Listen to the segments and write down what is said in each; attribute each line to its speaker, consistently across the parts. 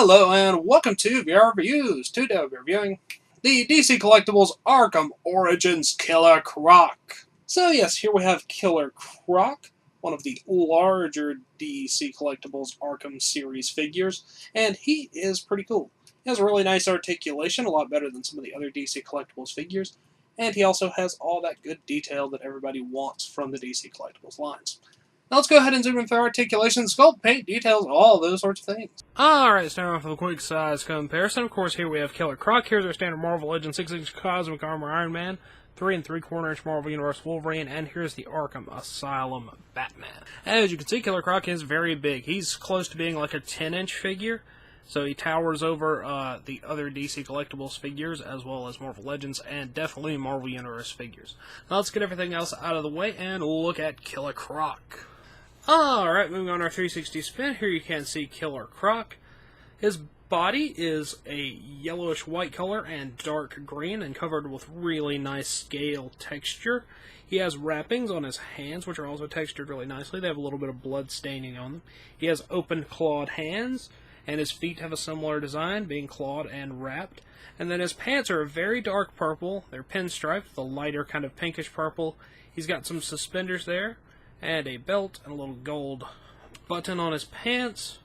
Speaker 1: Hello and welcome to VR Reviews. Today we'll be reviewing the DC Collectibles Arkham Origins Killer Croc. So yes, here we have Killer Croc, one of the larger DC Collectibles Arkham series figures, and he is pretty cool. He has a really nice articulation, a lot better than some of the other DC Collectibles figures, and he also has all that good detail that everybody wants from the DC Collectibles lines. Now let's go ahead and zoom in for articulation, sculpt, paint, details, all those sorts of things. Alright, starting off with a quick size comparison. Of course, here we have Killer Croc. Here's our standard Marvel Legends 6-inch Cosmic Armor Iron Man, 3 3/4-inch Marvel Universe Wolverine, and here's the Arkham Asylum Batman. As you can see, Killer Croc is very big. He's close to being like a 10-inch figure, so he towers over the other DC Collectibles figures, as well as Marvel Legends, and definitely Marvel Universe figures. Now let's get everything else out of the way and look at Killer Croc. Alright, moving on our 360 spin, here you can see Killer Croc. His body is a yellowish white color and dark green and covered with really nice scale texture. He has wrappings on his hands, which are also textured really nicely. They have a little bit of blood staining on them. He has open clawed hands, and his feet have a similar design, being clawed and wrapped. And then his pants are a very dark purple. They're pinstriped with a lighter kind of pinkish purple. He's got some suspenders there, and a belt, and a little gold button on his pants.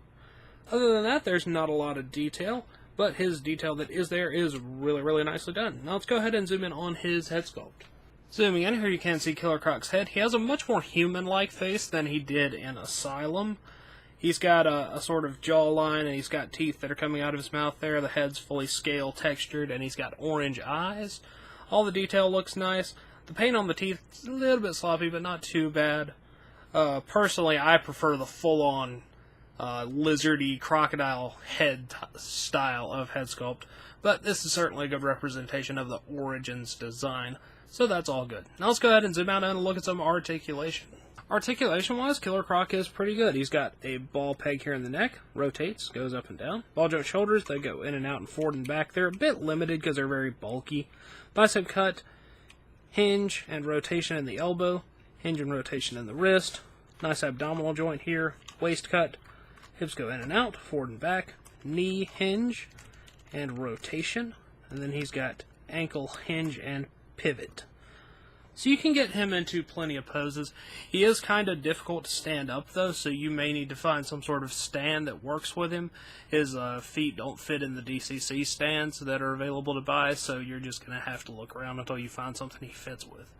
Speaker 1: Other than that, there's not a lot of detail, but his detail that is there is really nicely done. Now let's go ahead and zoom in on his head sculpt. Zooming in, here you can see Killer Croc's head. He has a much more human-like face than he did in Asylum. He's got a sort of jawline, and he's got teeth that are coming out of his mouth there. The head's fully scale textured, and he's got orange eyes. All the detail looks nice. The paint on the teeth is a little bit sloppy, but not too bad. Personally, I prefer the full-on lizardy crocodile head style of head sculpt, but this is certainly a good representation of the Origins design, so that's all good. Now let's go ahead and zoom out and look at some articulation. Articulation-wise, Killer Croc is pretty good. He's got a ball peg here in the neck, rotates, goes up and down. Ball joint shoulders, they go in and out and forward and back. They're a bit limited because they're very bulky. Bicep cut, hinge and rotation in the elbow, hinge and rotation in the wrist. Nice abdominal joint here, waist cut, hips go in and out, forward and back, knee hinge and rotation, and then he's got ankle hinge and pivot. So you can get him into plenty of poses. He is kind of difficult to stand up though, so you may need to find some sort of stand that works with him. His feet don't fit in the DCC stands that are available to buy, so you're just going to have to look around until you find something he fits with.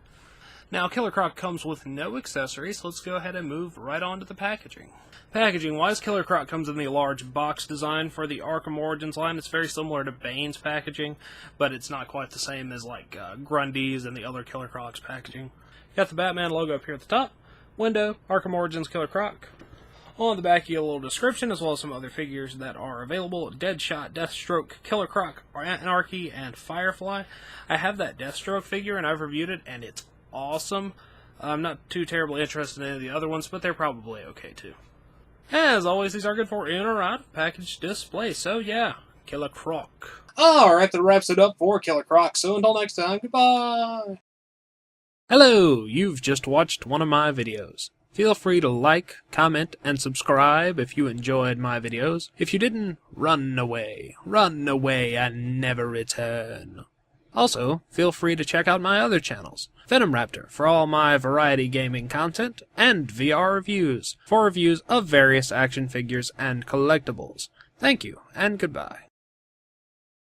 Speaker 1: Now, Killer Croc comes with no accessories, so let's go ahead and move right on to the packaging. Packaging-wise, Killer Croc comes in the large box design for the Arkham Origins line. It's very similar to Bane's packaging, but it's not quite the same as like Grundy's and the other Killer Croc's packaging. Got the Batman logo up here at the top. Window, Arkham Origins Killer Croc. On the back, you get a little description, as well as some other figures that are available. Deadshot, Deathstroke, Killer Croc, Anarchy, and Firefly. I have that Deathstroke figure, and I've reviewed it, and it's awesome. I'm not too terribly interested in any of the other ones, but they're probably okay too. As always, these are good for in or out of package display, so yeah, Killer Croc. Alright, that wraps it up for Killer Croc, so until next time, goodbye! Hello, you've just watched one of my videos. Feel free to like, comment, and subscribe if you enjoyed my videos. If you didn't, run away and never return. Also, feel free to check out my other channels, Venom Raptor for all my variety gaming content, and VR Reviews for reviews of various action figures and collectibles. Thank you, and goodbye.